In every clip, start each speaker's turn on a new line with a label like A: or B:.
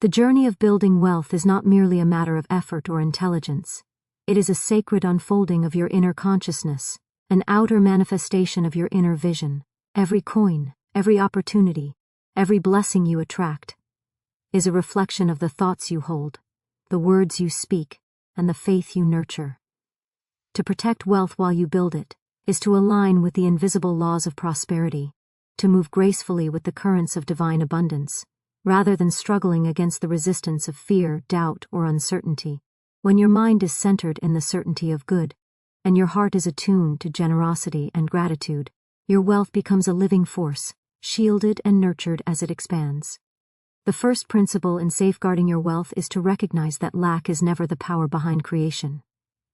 A: The journey of building wealth is not merely a matter of effort or intelligence. It is a sacred unfolding of your inner consciousness, an outer manifestation of your inner vision. Every coin, every opportunity, every blessing you attract is a reflection of the thoughts you hold, the words you speak, and the faith you nurture. To protect wealth while you build it is to align with the invisible laws of prosperity, to move gracefully with the currents of divine abundance, rather than struggling against the resistance of fear, doubt, or uncertainty. When your mind is centered in the certainty of good, and your heart is attuned to generosity and gratitude, your wealth becomes a living force, shielded and nurtured as it expands. The first principle in safeguarding your wealth is to recognize that lack is never the power behind creation.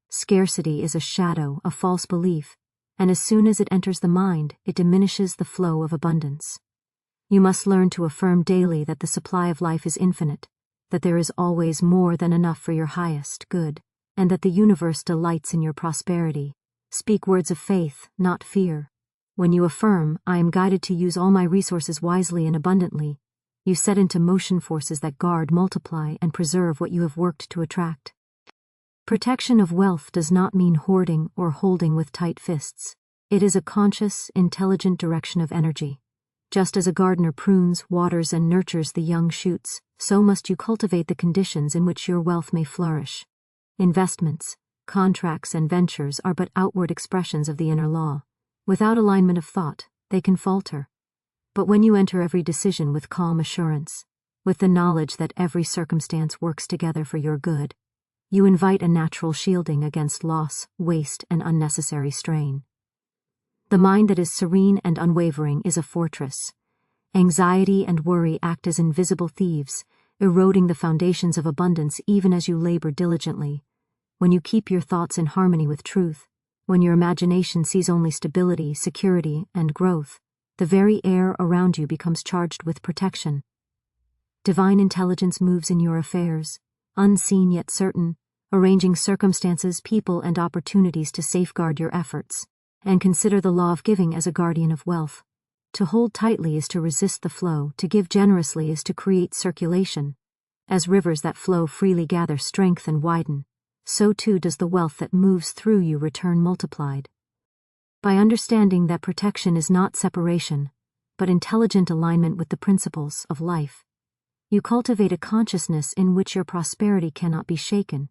A: Scarcity is a shadow, a false belief, and as soon as it enters the mind, it diminishes the flow of abundance. You must learn to affirm daily that the supply of life is infinite, that there is always more than enough for your highest good, and that the universe delights in your prosperity. Speak words of faith, not fear. When you affirm, "I am guided to use all my resources wisely and abundantly," you set into motion forces that guard, multiply, and preserve what you have worked to attract. Protection of wealth does not mean hoarding or holding with tight fists. It is a conscious, intelligent direction of energy. Just as a gardener prunes, waters, and nurtures the young shoots, so must you cultivate the conditions in which your wealth may flourish. Investments, contracts, and ventures are but outward expressions of the inner law. Without alignment of thought, they can falter. But when you enter every decision with calm assurance, with the knowledge that every circumstance works together for your good, you invite a natural shielding against loss, waste, and unnecessary strain. The mind that is serene and unwavering is a fortress. Anxiety and worry act as invisible thieves, eroding the foundations of abundance even as you labor diligently. When you keep your thoughts in harmony with truth, when your imagination sees only stability, security, and growth, the very air around you becomes charged with protection. Divine intelligence moves in your affairs, unseen yet certain, arranging circumstances, people, and opportunities to safeguard your efforts, and consider the law of giving as a guardian of wealth. To hold tightly is to resist the flow, to give generously is to create circulation. As rivers that flow freely gather strength and widen, so too does the wealth that moves through you return multiplied. By understanding that protection is not separation, but intelligent alignment with the principles of life, you cultivate a consciousness in which your prosperity cannot be shaken,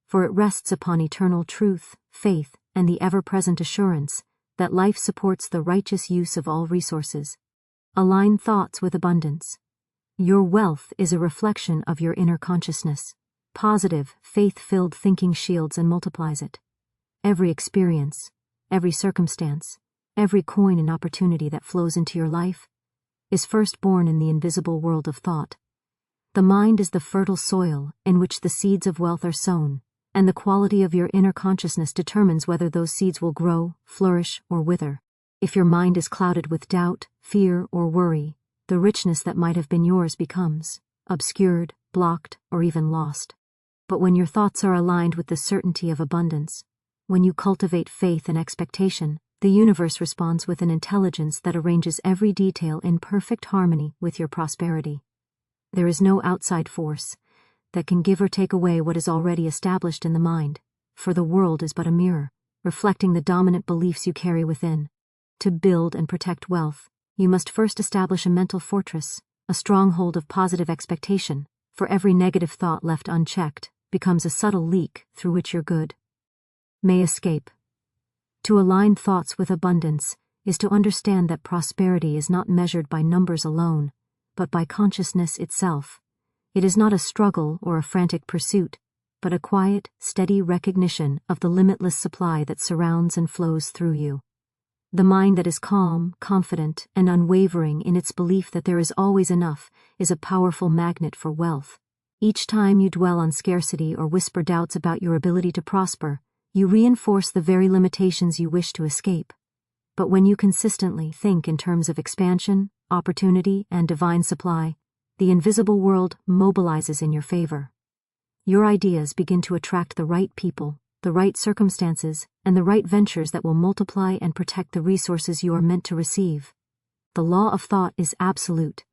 A: for it rests upon eternal truth, faith, and the ever-present assurance that life supports the righteous use of all resources. Align thoughts with abundance. Your wealth is a reflection of your inner consciousness. Positive, faith-filled thinking shields and multiplies it. Every experience, every circumstance, every coin and opportunity that flows into your life is first born in the invisible world of thought. The mind is the fertile soil in which the seeds of wealth are sown, and the quality of your inner consciousness determines whether those seeds will grow, flourish, or wither. If your mind is clouded with doubt, fear, or worry, the richness that might have been yours becomes obscured, blocked, or even lost. But when your thoughts are aligned with the certainty of abundance, when you cultivate faith and expectation, the universe responds with an intelligence that arranges every detail in perfect harmony with your prosperity. There is no outside force that can give or take away what is already established in the mind, for the world is but a mirror, reflecting the dominant beliefs you carry within. To build and protect wealth, you must first establish a mental fortress, a stronghold of positive expectation, for every negative thought left unchecked becomes a subtle leak through which your good may escape. To align thoughts with abundance is to understand that prosperity is not measured by numbers alone, but by consciousness itself. It is not a struggle or a frantic pursuit, but a quiet, steady recognition of the limitless supply that surrounds and flows through you. The mind that is calm, confident, and unwavering in its belief that there is always enough is a powerful magnet for wealth. Each time you dwell on scarcity or whisper doubts about your ability to prosper, you reinforce the very limitations you wish to escape. But when you consistently think in terms of expansion, opportunity, and divine supply, the invisible world mobilizes in your favor. Your ideas begin to attract the right people, the right circumstances, and the right ventures that will multiply and protect the resources you are meant to receive. The law of thought is absolute,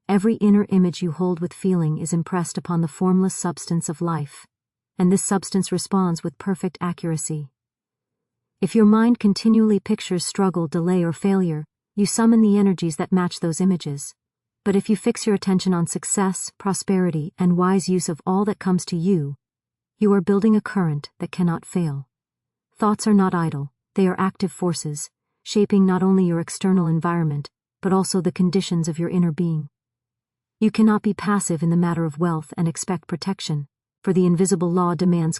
A: Every inner image you hold with feeling is impressed upon the formless substance of life, and this substance responds with perfect accuracy. If your mind continually pictures struggle, delay, or failure, you summon the energies that match those images. But if you fix your attention on success, prosperity, and wise use of all that comes to you, you are building a current that cannot fail. Thoughts are not idle, they are active forces, shaping not only your external environment, but also the conditions of your inner being. You cannot be passive in the matter of wealth and expect protection, for the invisible law demands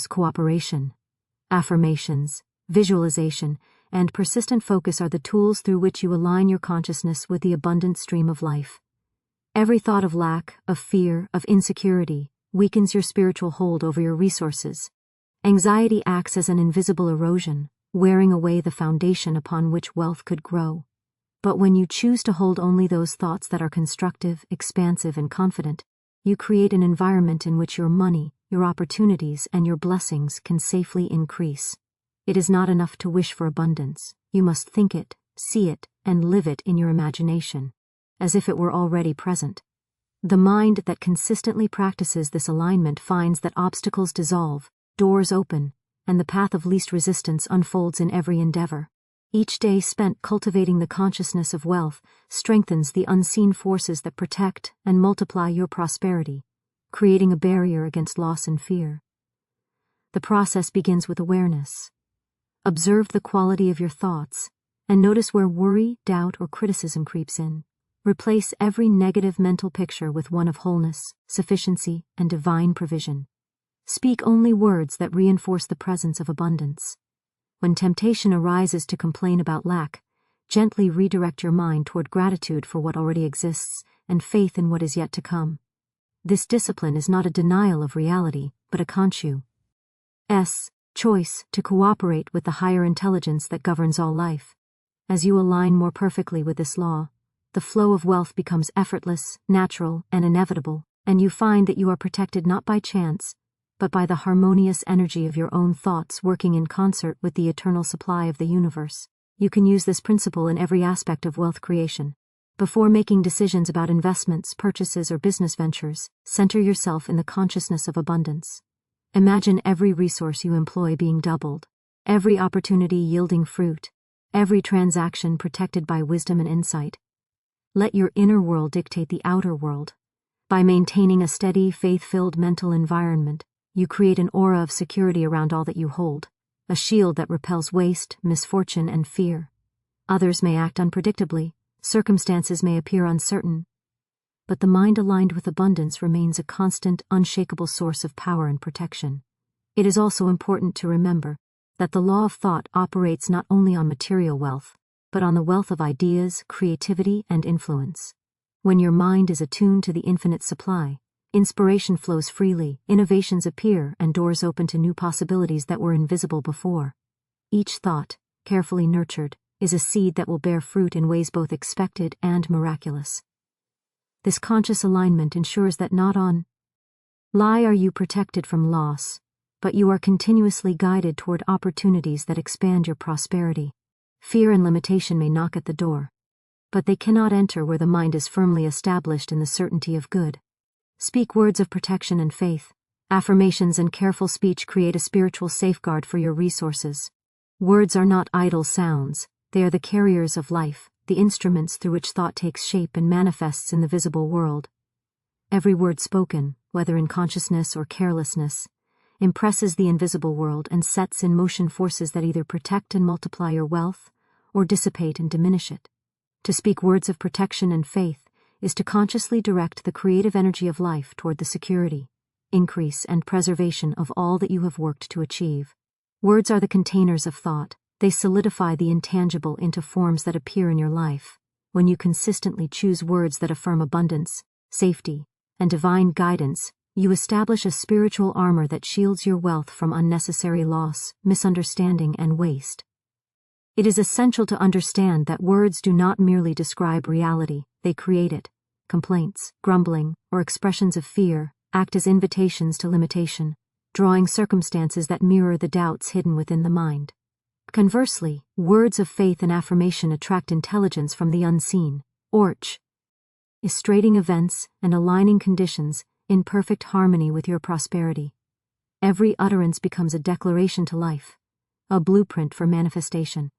A: cooperation. Affirmations, visualization, and persistent focus are the tools through which you align your consciousness with the abundant stream of life. Every thought of lack, of fear, of insecurity weakens your spiritual hold over your resources. Anxiety acts as an invisible erosion, wearing away the foundation upon which wealth could grow. But when you choose to hold only those thoughts that are constructive, expansive, and confident, you create an environment in which your money, your opportunities, and your blessings can safely increase. It is not enough to wish for abundance. You must think it, see it, and live it in your imagination, as if it were already present. The mind that consistently practices this alignment finds that obstacles dissolve, doors open, and the path of least resistance unfolds in every endeavor. Each day spent cultivating the consciousness of wealth strengthens the unseen forces that protect and multiply your prosperity, creating a barrier against loss and fear. The process begins with awareness. Observe the quality of your thoughts and notice where worry, doubt, or criticism creeps in. Replace every negative mental picture with one of wholeness, sufficiency, and divine provision. Speak only words that reinforce the presence of abundance. When temptation arises to complain about lack, gently redirect your mind toward gratitude for what already exists and faith in what is yet to come. This discipline is not a denial of reality, but a conscious choice to cooperate with the higher intelligence that governs all life. As you align more perfectly with this law, the flow of wealth becomes effortless, natural, and inevitable, and you find that you are protected not by chance, but by the harmonious energy of your own thoughts working in concert with the eternal supply of the universe. You can use this principle in every aspect of wealth creation. Before making decisions about investments, purchases, or business ventures, center yourself in the consciousness of abundance. Imagine every resource you employ being doubled, every opportunity yielding fruit, every transaction protected by wisdom and insight. Let your inner world dictate the outer world. By maintaining a steady, faith-filled mental environment, you create an aura of security around all that you hold, a shield that repels waste, misfortune, and fear. Others may act unpredictably, circumstances may appear uncertain, but the mind aligned with abundance remains a constant, unshakable source of power and protection. It is also important to remember that the law of thought operates not only on material wealth, but on the wealth of ideas, creativity, and influence. When your mind is attuned to the infinite supply, inspiration flows freely, innovations appear, and doors open to new possibilities that were invisible before. Each thought, carefully nurtured, is a seed that will bear fruit in ways both expected and miraculous. This conscious alignment ensures that not only are you protected from loss, but you are continuously guided toward opportunities that expand your prosperity. Fear and limitation may knock at the door, but they cannot enter where the mind is firmly established in the certainty of good. Speak words of protection and faith. Affirmations and careful speech create a spiritual safeguard for your resources. Words are not idle sounds, they are the carriers of life, the instruments through which thought takes shape and manifests in the visible world. Every word spoken, whether in consciousness or carelessness, impresses the invisible world and sets in motion forces that either protect and multiply your wealth, or dissipate and diminish it. To speak words of protection and faith is to consciously direct the creative energy of life toward the security, increase, and preservation of all that you have worked to achieve. Words are the containers of thought. They solidify the intangible into forms that appear in your life. When you consistently choose words that affirm abundance, safety, and divine guidance, you establish a spiritual armor that shields your wealth from unnecessary loss, misunderstanding, and waste. It is essential to understand that words do not merely describe reality, they create it. Complaints, grumbling, or expressions of fear act as invitations to limitation, drawing circumstances that mirror the doubts hidden within the mind. Conversely, words of faith and affirmation attract intelligence from the unseen, orchestrating events and aligning conditions in perfect harmony with your prosperity. Every utterance becomes a declaration to life, a blueprint for manifestation.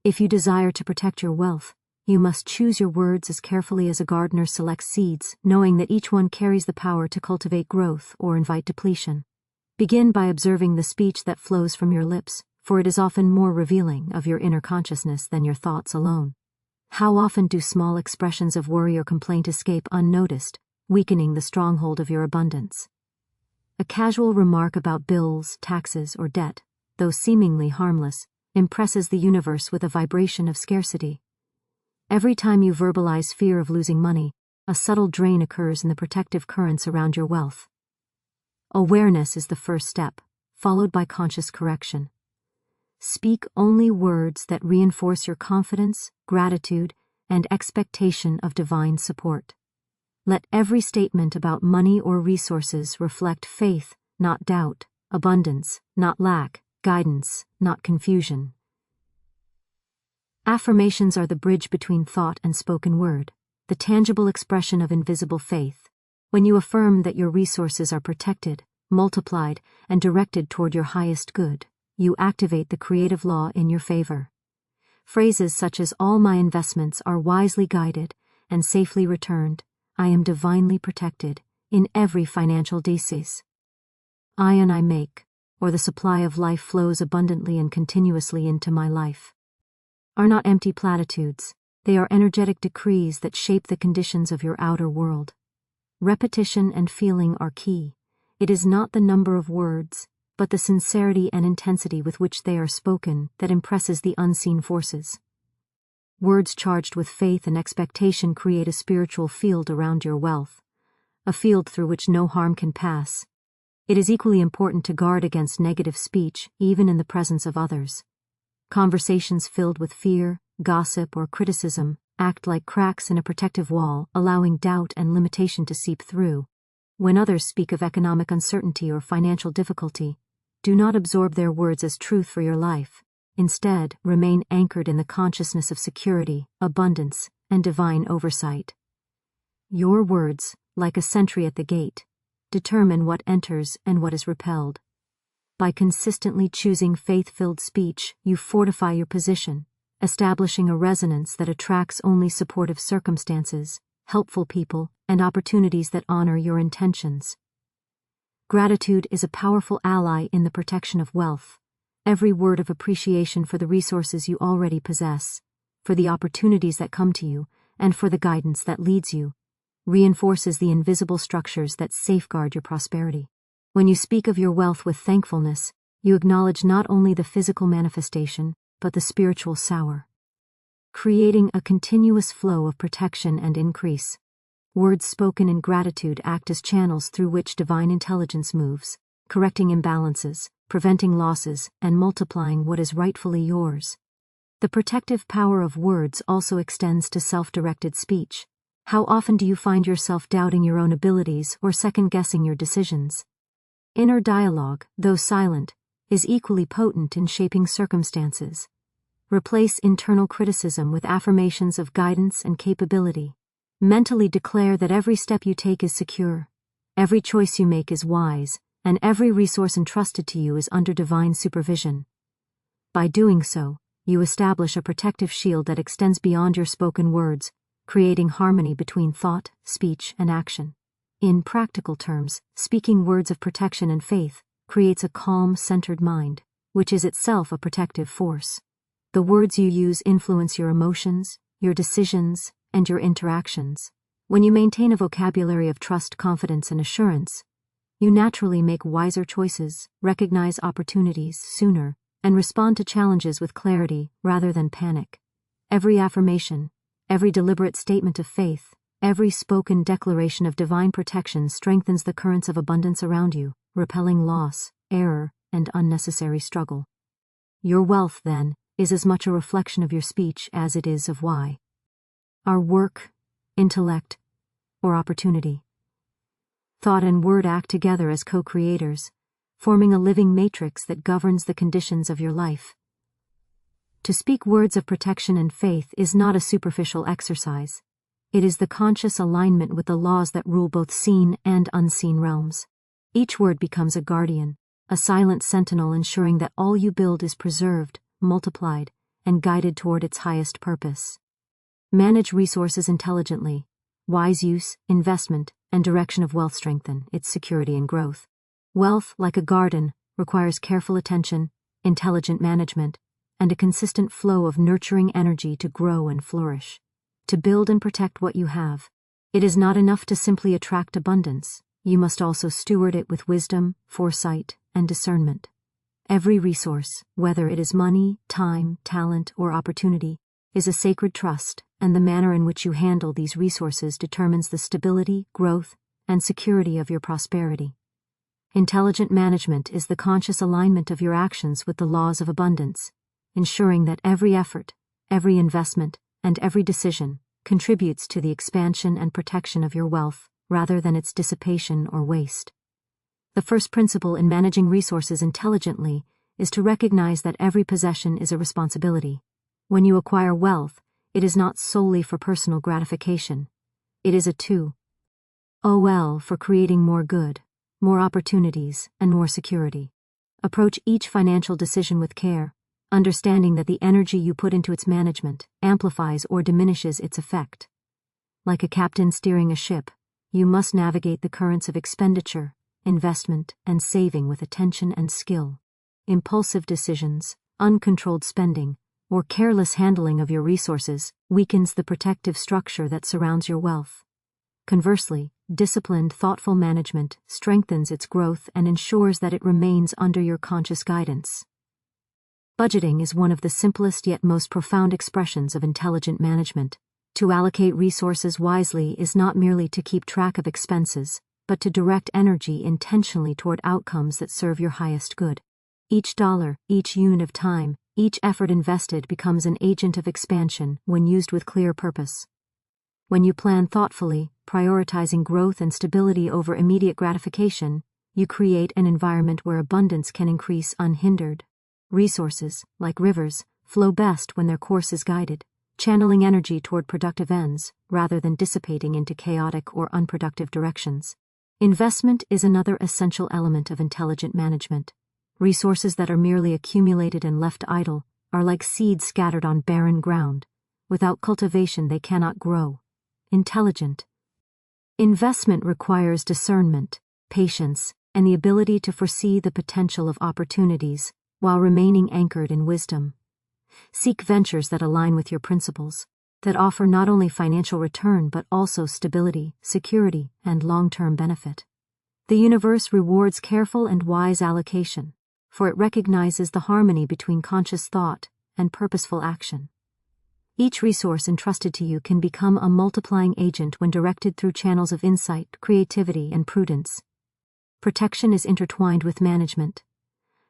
A: If you desire to protect your wealth, you must choose your words as carefully as a gardener selects seeds, knowing that each one carries the power to cultivate growth or invite depletion. Begin by observing the speech that flows from your lips, for it is often more revealing of your inner consciousness than your thoughts alone. How often do small expressions of worry or complaint escape unnoticed, weakening the stronghold of your abundance? A casual remark about bills, taxes, or debt, though seemingly harmless, impresses the universe with a vibration of scarcity. Every time you verbalize fear of losing money, a subtle drain occurs in the protective currents around your wealth. Awareness is the first step, followed by conscious correction. Speak only words that reinforce your confidence, gratitude, and expectation of divine support. Let every statement about money or resources reflect faith, not doubt, abundance, not lack, guidance, not confusion. Affirmations are the bridge between thought and spoken word, the tangible expression of invisible faith. When you affirm that your resources are protected, multiplied, and directed toward your highest good, you activate the creative law in your favor. Phrases such as "all my investments are wisely guided and safely returned," "I am divinely protected in every financial disease," "I make," or "the supply of life flows abundantly and continuously into my life," are not empty platitudes. They are energetic decrees that shape the conditions of your outer world. Repetition and feeling are key. It is not the number of words, but the sincerity and intensity with which they are spoken that impresses the unseen forces. Words charged with faith and expectation create a spiritual field around your wealth, a field through which no harm can pass. It is equally important to guard against negative speech, even in the presence of others. Conversations filled with fear, gossip, or criticism act like cracks in a protective wall, allowing doubt and limitation to seep through. When others speak of economic uncertainty or financial difficulty, do not absorb their words as truth for your life. Instead, remain anchored in the consciousness of security, abundance, and divine oversight. Your words, like a sentry at the gate, determine what enters and what is repelled. By consistently choosing faith-filled speech, you fortify your position, establishing a resonance that attracts only supportive circumstances, helpful people, and opportunities that honor your intentions. Gratitude is a powerful ally in the protection of wealth. Every word of appreciation for the resources you already possess, for the opportunities that come to you, and for the guidance that leads you, reinforces the invisible structures that safeguard your prosperity. When you speak of your wealth with thankfulness, you acknowledge not only the physical manifestation, but the spiritual sower, creating a continuous flow of protection and increase. Words spoken in gratitude act as channels through which divine intelligence moves, correcting imbalances, preventing losses, and multiplying what is rightfully yours. The protective power of words also extends to self-directed speech. How often do you find yourself doubting your own abilities or second-guessing your decisions? Inner dialogue, though silent, is equally potent in shaping circumstances. Replace internal criticism with affirmations of guidance and capability. Mentally declare that every step you take is secure, every choice you make is wise, and every resource entrusted to you is under divine supervision. By doing so, you establish a protective shield that extends beyond your spoken words, creating harmony between thought, speech, and action. In practical terms, speaking words of protection and faith creates a calm, centered mind, which is itself a protective force. The words you use influence your emotions, your decisions, and your interactions. When you maintain a vocabulary of trust, confidence, and assurance, you naturally make wiser choices, recognize opportunities sooner, and respond to challenges with clarity rather than panic. Every affirmation, every deliberate statement of faith, every spoken declaration of divine protection strengthens the currents of abundance around you, repelling loss, error, and unnecessary struggle. Your wealth, then, is as much a reflection of your speech as it is of why. Our work, intellect, or opportunity. Thought and word act together as co-creators, forming a living matrix that governs the conditions of your life. To speak words of protection and faith is not a superficial exercise. It is the conscious alignment with the laws that rule both seen and unseen realms. Each word becomes a guardian, a silent sentinel ensuring that all you build is preserved, multiplied, and guided toward its highest purpose. Manage resources intelligently. Wise use, investment, and direction of wealth strengthen its security and growth. Wealth, like a garden, requires careful attention, intelligent management, and a consistent flow of nurturing energy to grow and flourish. To build and protect what you have, it is not enough to simply attract abundance. You must also steward it with wisdom, foresight, and discernment. Every resource, whether it is money, time, talent, or opportunity, is a sacred trust, and the manner in which you handle these resources determines the stability, growth, and security of your prosperity. Intelligent management is the conscious alignment of your actions with the laws of abundance, ensuring that every effort, every investment, and every decision contributes to the expansion and protection of your wealth rather than its dissipation or waste. The first principle in managing resources intelligently is to recognize that every possession is a responsibility. When you acquire wealth, it is not solely for personal gratification. It is a tool for creating more good, more opportunities, and more security. Approach each financial decision with care, understanding that the energy you put into its management amplifies or diminishes its effect. Like a captain steering a ship, you must navigate the currents of expenditure, investment, and saving with attention and skill. Impulsive decisions, uncontrolled spending, or careless handling of your resources weakens the protective structure that surrounds your wealth. Conversely, disciplined, thoughtful management strengthens its growth and ensures that it remains under your conscious guidance. Budgeting is one of the simplest yet most profound expressions of intelligent management. To allocate resources wisely is not merely to keep track of expenses, but to direct energy intentionally toward outcomes that serve your highest good. Each dollar, each unit of time, each effort invested becomes an agent of expansion when used with clear purpose. When you plan thoughtfully, prioritizing growth and stability over immediate gratification, you create an environment where abundance can increase unhindered. Resources, like rivers, flow best when their course is guided, channeling energy toward productive ends rather than dissipating into chaotic or unproductive directions. Investment is another essential element of intelligent management. Resources that are merely accumulated and left idle are like seeds scattered on barren ground. Without cultivation, they cannot grow. Intelligent investment requires discernment, patience, and the ability to foresee the potential of opportunities while remaining anchored in wisdom. Seek ventures that align with your principles, that offer not only financial return but also stability, security, and long-term benefit. The universe rewards careful and wise allocation, for it recognizes the harmony between conscious thought and purposeful action. Each resource entrusted to you can become a multiplying agent when directed through channels of insight, creativity, and prudence. Protection is intertwined with management.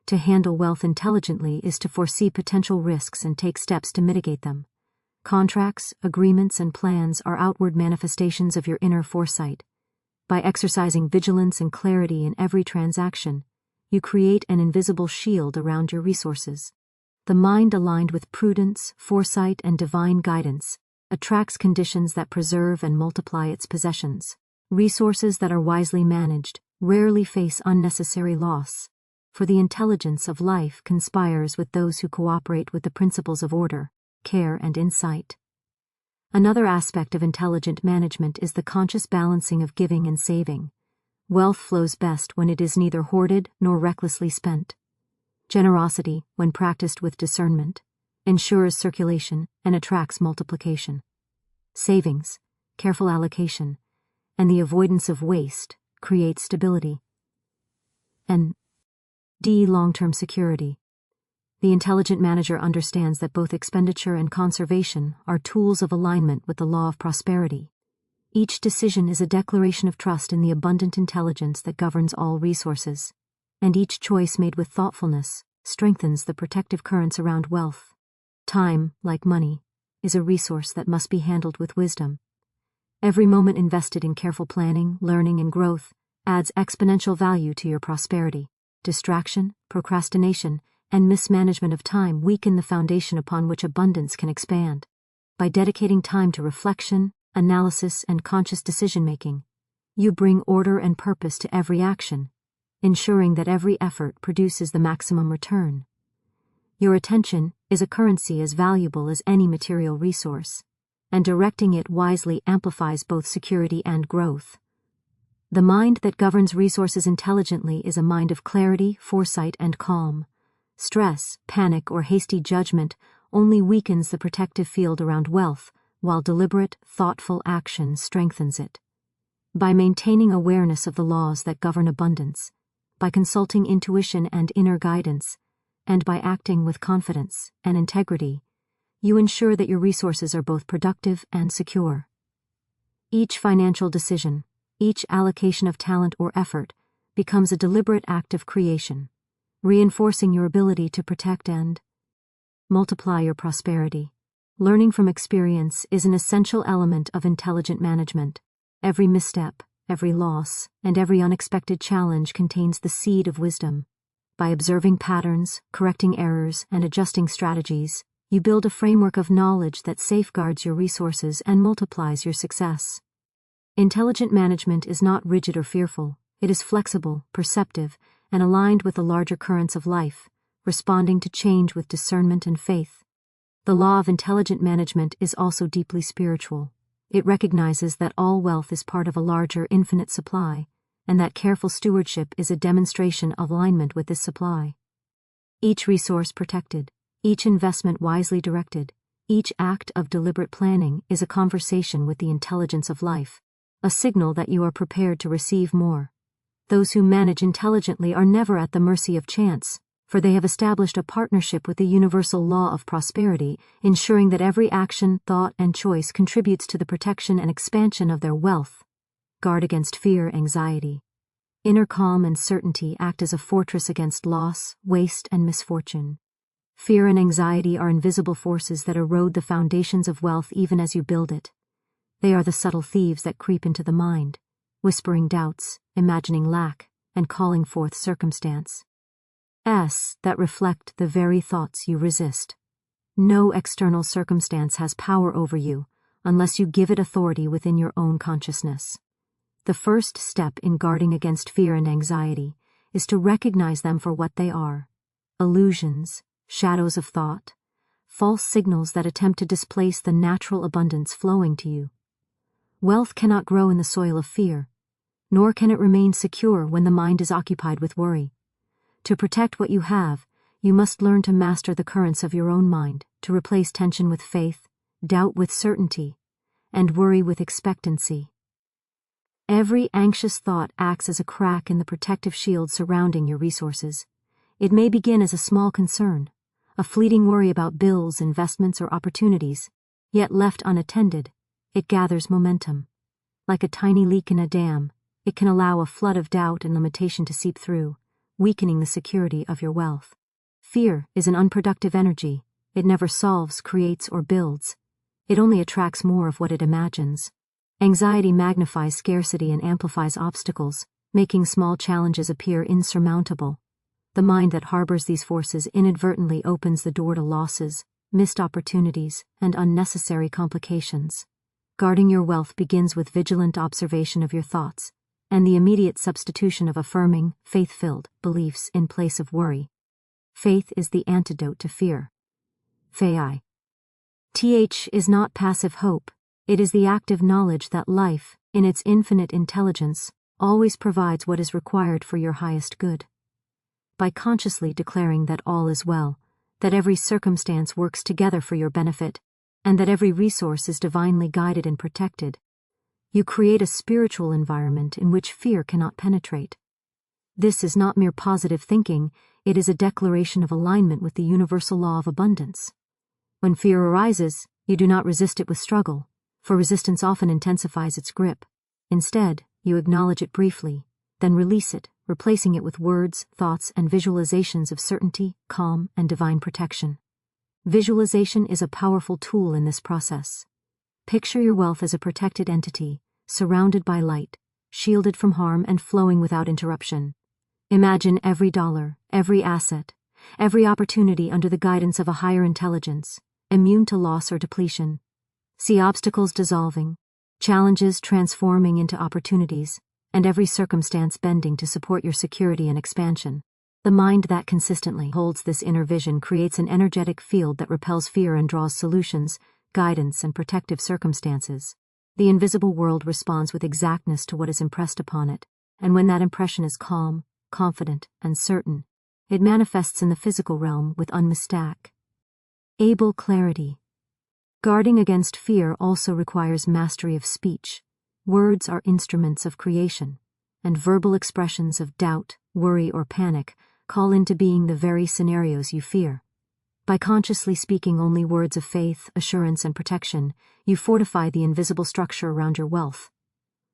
A: To handle wealth intelligently is to foresee potential risks and take steps to mitigate them. Contracts, agreements, and plans are outward manifestations of your inner foresight. By exercising vigilance and clarity in every transaction, you create an invisible shield around your resources. The mind aligned with prudence, foresight, and divine guidance attracts conditions that preserve and multiply its possessions. Resources that are wisely managed rarely face unnecessary loss, for the intelligence of life conspires with those who cooperate with the principles of order, care, and insight. Another aspect of intelligent management is the conscious balancing of giving and saving. Wealth flows best when it is neither hoarded nor recklessly spent. Generosity, when practiced with discernment, ensures circulation and attracts multiplication. Savings, careful allocation, and the avoidance of waste create stability. And long-term security. The intelligent manager understands that both expenditure and conservation are tools of alignment with the law of prosperity. Each decision is a declaration of trust in the abundant intelligence that governs all resources, and each choice made with thoughtfulness strengthens the protective currents around wealth. Time, like money, is a resource that must be handled with wisdom. Every moment invested in careful planning, learning, and growth adds exponential value to your prosperity. Distraction, procrastination, and mismanagement of time weaken the foundation upon which abundance can expand. By dedicating time to reflection, analysis, and conscious decision-making. You bring order and purpose to every action, ensuring that every effort produces the maximum return. Your attention is a currency as valuable as any material resource, and directing it wisely amplifies both security and growth. The mind that governs resources intelligently is a mind of clarity, foresight, and calm. Stress, panic, or hasty judgment only weakens the protective field around wealth, while deliberate, thoughtful action strengthens it. By maintaining awareness of the laws that govern abundance, by consulting intuition and inner guidance, and by acting with confidence and integrity, you ensure that your resources are both productive and secure. Each financial decision, each allocation of talent or effort, becomes a deliberate act of creation, reinforcing your ability to protect and multiply your prosperity. Learning from experience is an essential element of intelligent management. Every misstep, every loss, and every unexpected challenge contains the seed of wisdom. By observing patterns, correcting errors, and adjusting strategies, you build a framework of knowledge that safeguards your resources and multiplies your success. Intelligent management is not rigid or fearful. It is flexible, perceptive, and aligned with the larger currents of life, responding to change with discernment and faith. The law of intelligent management is also deeply spiritual. It recognizes that all wealth is part of a larger, infinite supply, and that careful stewardship is a demonstration of alignment with this supply. Each resource protected, each investment wisely directed, each act of deliberate planning is a conversation with the intelligence of life, a signal that you are prepared to receive more. Those who manage intelligently are never at the mercy of chance, for they have established a partnership with the universal law of prosperity, ensuring that every action, thought, and choice contributes to the protection and expansion of their wealth. Guard against fear, anxiety. Inner calm and certainty act as a fortress against loss, waste, and misfortune. Fear and anxiety are invisible forces that erode the foundations of wealth even as you build it. They are the subtle thieves that creep into the mind, whispering doubts, imagining lack, and calling forth circumstances that reflect the very thoughts you resist. No external circumstance has power over you unless you give it authority within your own consciousness. The first step in guarding against fear and anxiety is to recognize them for what they are: illusions, shadows of thought, false signals that attempt to displace the natural abundance flowing to you. Wealth cannot grow in the soil of fear, nor can it remain secure when the mind is occupied with worry. To protect what you have, you must learn to master the currents of your own mind, to replace tension with faith, doubt with certainty, and worry with expectancy. Every anxious thought acts as a crack in the protective shield surrounding your resources. It may begin as a small concern, a fleeting worry about bills, investments, or opportunities, yet left unattended, it gathers momentum. Like a tiny leak in a dam, it can allow a flood of doubt and limitation to seep through, weakening the security of your wealth. Fear is an unproductive energy. It never solves, creates, or builds. It only attracts more of what it imagines. Anxiety magnifies scarcity and amplifies obstacles, making small challenges appear insurmountable. The mind that harbors these forces inadvertently opens the door to losses, missed opportunities, and unnecessary complications. Guarding your wealth begins with vigilant observation of your thoughts, and the immediate substitution of affirming, faith-filled beliefs in place of worry. Faith is the antidote to fear. Faith is not passive hope. It is the active knowledge that life, in its infinite intelligence, always provides what is required for your highest good. By consciously declaring that all is well, that every circumstance works together for your benefit, and that every resource is divinely guided and protected, you create a spiritual environment in which fear cannot penetrate. This is not mere positive thinking, it is a declaration of alignment with the universal law of abundance. When fear arises, you do not resist it with struggle, for resistance often intensifies its grip. Instead, you acknowledge it briefly, then release it, replacing it with words, thoughts, and visualizations of certainty, calm, and divine protection. Visualization is a powerful tool in this process. Picture your wealth as a protected entity, surrounded by light, shielded from harm and flowing without interruption. Imagine every dollar, every asset, every opportunity under the guidance of a higher intelligence, immune to loss or depletion. See obstacles dissolving, challenges transforming into opportunities, and every circumstance bending to support your security and expansion. The mind that consistently holds this inner vision creates an energetic field that repels fear and draws solutions, guidance, and protective circumstances. The invisible world responds with exactness to what is impressed upon it, and when that impression is calm, confident, and certain, it manifests in the physical realm with unmistakable clarity. Guarding against fear also requires mastery of speech. Words are instruments of creation, and verbal expressions of doubt, worry, or panic call into being the very scenarios you fear. By consciously speaking only words of faith, assurance, and protection, you fortify the invisible structure around your wealth.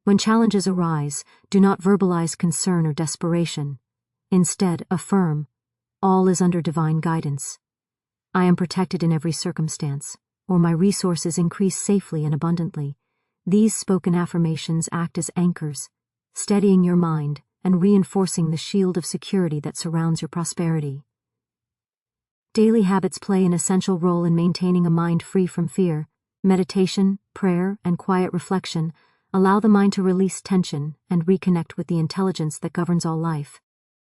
A: When challenges arise, do not verbalize concern or desperation. Instead, affirm, "All is under divine guidance. I am protected in every circumstance, or my resources increase safely and abundantly." These spoken affirmations act as anchors, steadying your mind and reinforcing the shield of security that surrounds your prosperity. Daily habits play an essential role in maintaining a mind free from fear. Meditation, prayer, and quiet reflection allow the mind to release tension and reconnect with the intelligence that governs all life.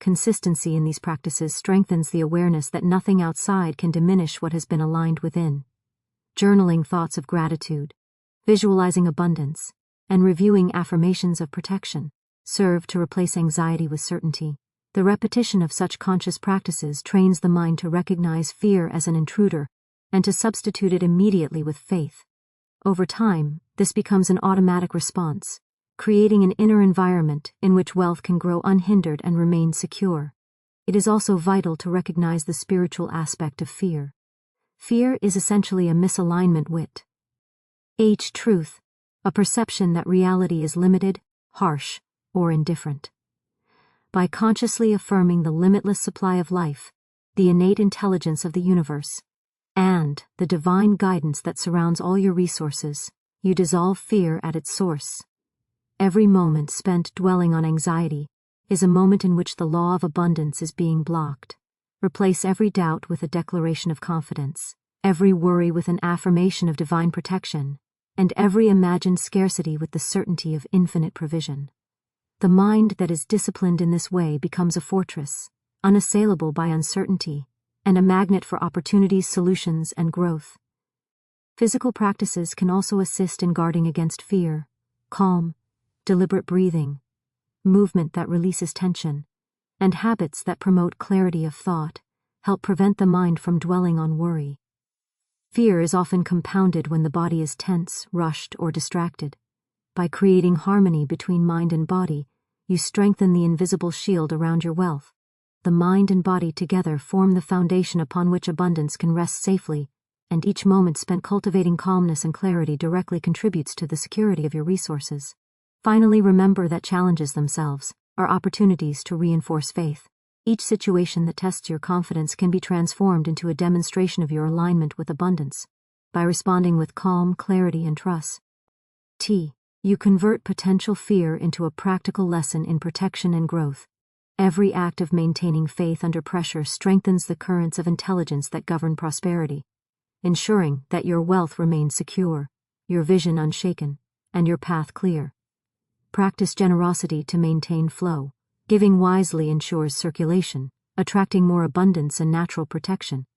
A: Consistency in these practices strengthens the awareness that nothing outside can diminish what has been aligned within. Journaling thoughts of gratitude, visualizing abundance, and reviewing affirmations of protection serve to replace anxiety with certainty. The repetition of such conscious practices trains the mind to recognize fear as an intruder and to substitute it immediately with faith. Over time, this becomes an automatic response, creating an inner environment in which wealth can grow unhindered and remain secure. It is also vital to recognize the spiritual aspect of fear. Fear is essentially a misalignment with truth, a perception that reality is limited, harsh, or indifferent. By consciously affirming the limitless supply of life, the innate intelligence of the universe, and the divine guidance that surrounds all your resources, you dissolve fear at its source. Every moment spent dwelling on anxiety is a moment in which the law of abundance is being blocked. Replace every doubt with a declaration of confidence, every worry with an affirmation of divine protection, and every imagined scarcity with the certainty of infinite provision. The mind that is disciplined in this way becomes a fortress, unassailable by uncertainty, and a magnet for opportunities, solutions, and growth. Physical practices can also assist in guarding against fear. Calm, deliberate breathing, movement that releases tension, and habits that promote clarity of thought help prevent the mind from dwelling on worry. Fear is often compounded when the body is tense, rushed, or distracted. By creating harmony between mind and body, you strengthen the invisible shield around your wealth. The mind and body together form the foundation upon which abundance can rest safely, and each moment spent cultivating calmness and clarity directly contributes to the security of your resources. Finally, remember that challenges themselves are opportunities to reinforce faith. Each situation that tests your confidence can be transformed into a demonstration of your alignment with abundance. By responding with calm, clarity, and trust, you convert potential fear into a practical lesson in protection and growth. Every act of maintaining faith under pressure strengthens the currents of intelligence that govern prosperity, ensuring that your wealth remains secure, your vision unshaken, and your path clear. Practice generosity to maintain flow. Giving wisely ensures circulation, attracting more abundance and natural protection.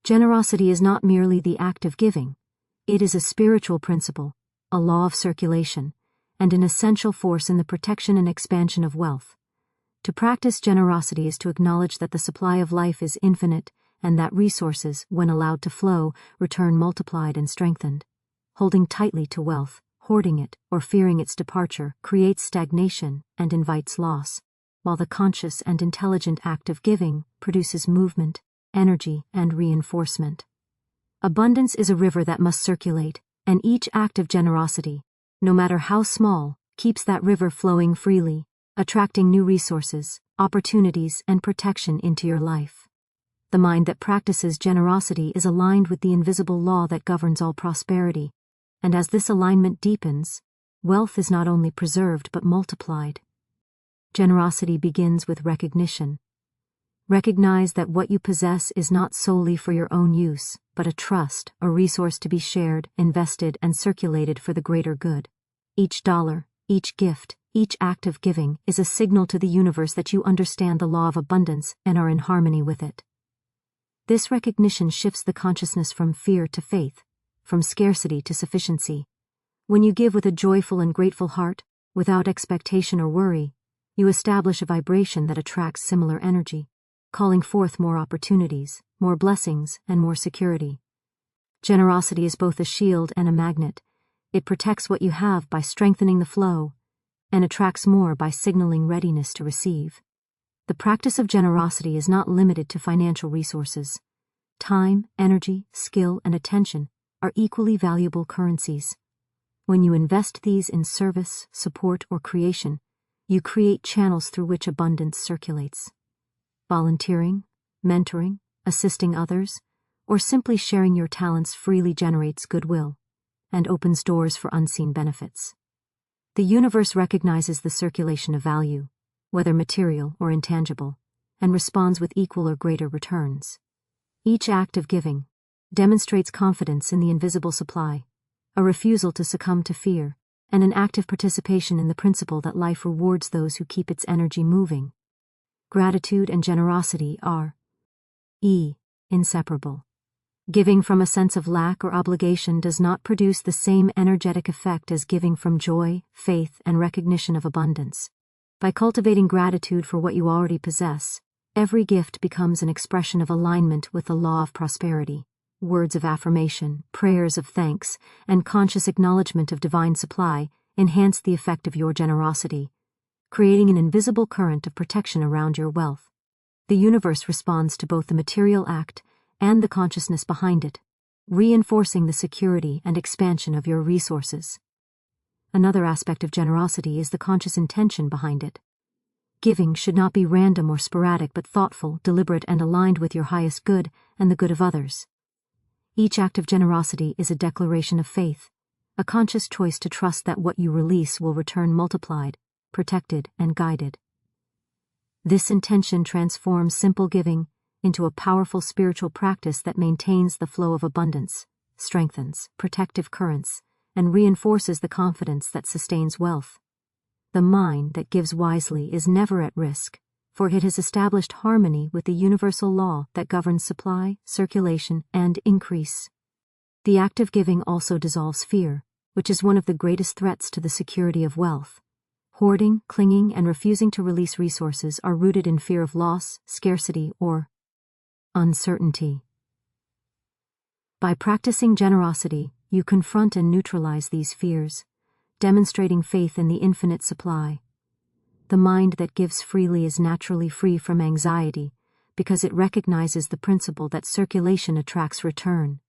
A: Generosity is not merely the act of giving. It is a spiritual principle, a law of circulation, and an essential force in the protection and expansion of wealth. To practice generosity is to acknowledge that the supply of life is infinite and that resources, when allowed to flow, return multiplied and strengthened. Holding tightly to wealth, hoarding it, or fearing its departure creates stagnation and invites loss, while the conscious and intelligent act of giving produces movement, energy, and reinforcement. Abundance is a river that must circulate, and each act of generosity, no matter how small, keeps that river flowing freely, attracting new resources, opportunities, and protection into your life. The mind that practices generosity is aligned with the invisible law that governs all prosperity, and as this alignment deepens, wealth is not only preserved but multiplied. Generosity begins with recognition. Recognize that what you possess is not solely for your own use, but a trust, a resource to be shared, invested, and circulated for the greater good. Each dollar, each gift, each act of giving is a signal to the universe that you understand the law of abundance and are in harmony with it. This recognition shifts the consciousness from fear to faith, from scarcity to sufficiency. When you give with a joyful and grateful heart, without expectation or worry, you establish a vibration that attracts similar energy, calling forth more opportunities, more blessings, and more security. Generosity is both a shield and a magnet. It protects what you have by strengthening the flow, and attracts more by signaling readiness to receive. The practice of generosity is not limited to financial resources. Time, energy, skill, and attention are equally valuable currencies. When you invest these in service, support, or creation, you create channels through which abundance circulates. Volunteering, mentoring, assisting others, or simply sharing your talents freely generates goodwill and opens doors for unseen benefits. The universe recognizes the circulation of value, whether material or intangible, and responds with equal or greater returns. Each act of giving demonstrates confidence in the invisible supply, a refusal to succumb to fear, and an active participation in the principle that life rewards those who keep its energy moving. Gratitude and generosity are inseparable. Giving from a sense of lack or obligation does not produce the same energetic effect as giving from joy, faith, and recognition of abundance. By cultivating gratitude for what you already possess, every gift becomes an expression of alignment with the law of prosperity. Words of affirmation, prayers of thanks, and conscious acknowledgement of divine supply enhance the effect of your generosity, creating an invisible current of protection around your wealth. The universe responds to both the material act and the consciousness behind it, reinforcing the security and expansion of your resources. Another aspect of generosity is the conscious intention behind it. Giving should not be random or sporadic but thoughtful, deliberate, and aligned with your highest good and the good of others. Each act of generosity is a declaration of faith, a conscious choice to trust that what you release will return multiplied, protected, and guided. This intention transforms simple giving into a powerful spiritual practice that maintains the flow of abundance, strengthens protective currents, and reinforces the confidence that sustains wealth. The mind that gives wisely is never at risk, for it has established harmony with the universal law that governs supply, circulation, and increase. The act of giving also dissolves fear, which is one of the greatest threats to the security of wealth. Hoarding, clinging, and refusing to release resources are rooted in fear of loss, scarcity, or uncertainty. By practicing generosity, you confront and neutralize these fears, demonstrating faith in the infinite supply. The mind that gives freely is naturally free from anxiety because it recognizes the principle that circulation attracts return.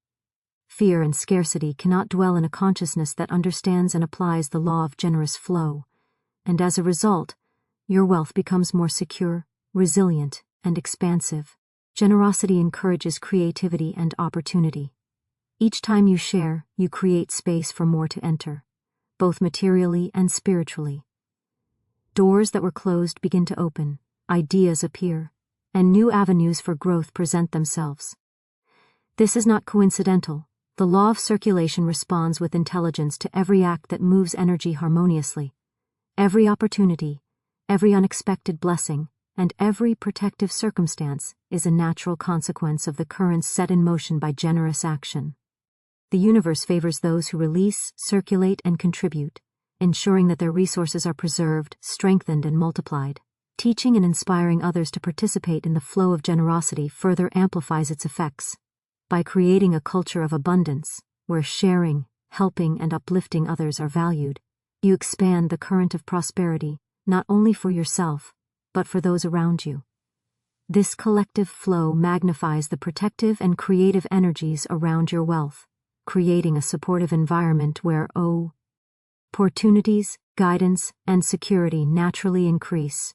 A: Fear and scarcity cannot dwell in a consciousness that understands and applies the law of generous flow, and as a result, your wealth becomes more secure, resilient, and expansive. Generosity encourages creativity and opportunity. Each time you share, you create space for more to enter, both materially and spiritually. Doors that were closed begin to open, ideas appear, and new avenues for growth present themselves. This is not coincidental. The law of circulation responds with intelligence to every act that moves energy harmoniously. Every opportunity, every unexpected blessing, and every protective circumstance is a natural consequence of the currents set in motion by generous action. The universe favors those who release, circulate, and contribute, ensuring that their resources are preserved, strengthened, and multiplied. Teaching and inspiring others to participate in the flow of generosity further amplifies its effects. By creating a culture of abundance, where sharing, helping, and uplifting others are valued, you expand the current of prosperity, not only for yourself, but for those around you. This collective flow magnifies the protective and creative energies around your wealth, creating a supportive environment where opportunities, guidance, and security naturally increase.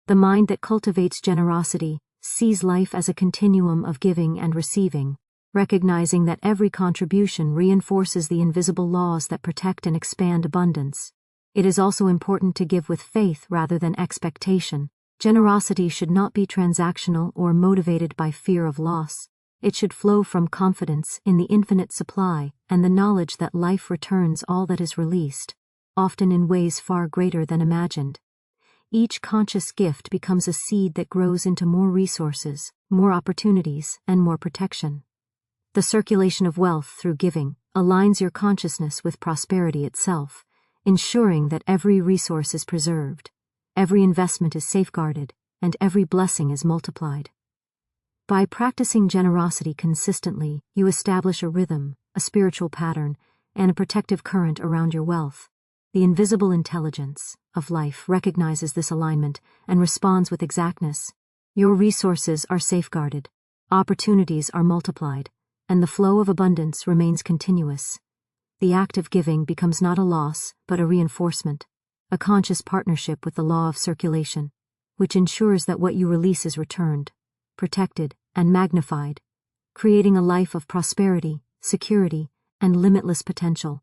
A: The mind that cultivates generosity sees life as a continuum of giving and receiving, recognizing that every contribution reinforces the invisible laws that protect and expand abundance. It is also important to give with faith rather than expectation. Generosity should not be transactional or motivated by fear of loss. It should flow from confidence in the infinite supply and the knowledge that life returns all that is released. often in ways far greater than imagined. Each conscious gift becomes a seed that grows into more resources, more opportunities, and more protection. The circulation of wealth through giving aligns your consciousness with prosperity itself, ensuring that every resource is preserved, every investment is safeguarded, and every blessing is multiplied. By practicing generosity consistently, you establish a rhythm, a spiritual pattern, and a protective current around your wealth. The invisible intelligence of life recognizes this alignment and responds with exactness. Your resources are safeguarded, opportunities are multiplied, and the flow of abundance remains continuous. The act of giving becomes not a loss, but a reinforcement, a conscious partnership with the law of circulation, which ensures that what you release is returned, protected, and magnified, creating a life of prosperity, security, and limitless potential.